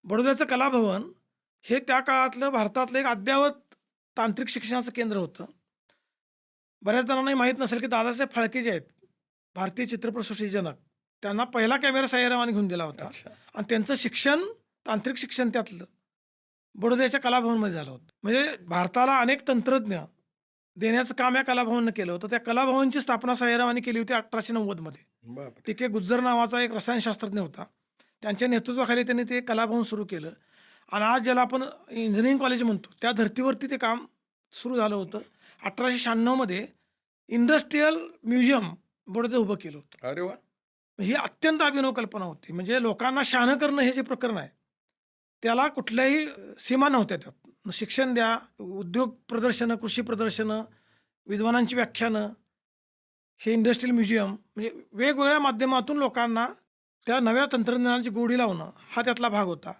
बडोद्याचं कलाभवन हे त्या काळातलं भारतातलं एक अद्ययावत तांत्रिक शिक्षणाचं केंद्र होतं. बऱ्याच जणांनाही माहीत नसेल, की दादासाहेब फाळके जे आहेत, भारतीय चित्रपटसृष्टीचे जनक, त्यांना पहिला कॅमेरा सय्यरावांनी घेऊन दिला होता अच्छा. आणि त्यांचं शिक्षण, तांत्रिक शिक्षण त्यातलं बडोद्याच्या कलाभवनमध्ये झालं होतं. म्हणजे भारताला अनेक तंत्रज्ञ देण्याचं काम या कलाभवननं केलं होतं. त्या कलाभवनची स्थापना सय्यरावांनी केली होती 1890 मध्ये. बापरे! टी के गुज्जर नावाचा एक रसायनशास्त्रज्ञ होता. त्यांच्या नेतृत्वाखाली त्यांनी ते कलाभवन सुरू केलं आणि आज ज्याला आपण इंजिनिअरिंग कॉलेज म्हणतो, त्या धर्तीवरती ते काम सुरू झालं होतं. 1896 मध्ये इंडस्ट्रियल म्युझियम बडोद्यात उभं केलं होतं. अरे वाह! ही अत्यंत अभिनव कल्पना होती. म्हणजे लोकांना शहाणं करणं हे जे प्रकरण आहे, त्याला कुठल्याही सीमा नव्हत्या त्यात. शिक्षण द्या, उद्योग प्रदर्शनं, कृषी प्रदर्शनं, विद्वानांची व्याख्यानं, हे इंडस्ट्रियल म्युझियम म्हणजे वेगवेगळ्या माध्यमातून लोकांना त्या नव्या तंत्रज्ञानाची गोडी लावणं हा त्यातला भाग होता.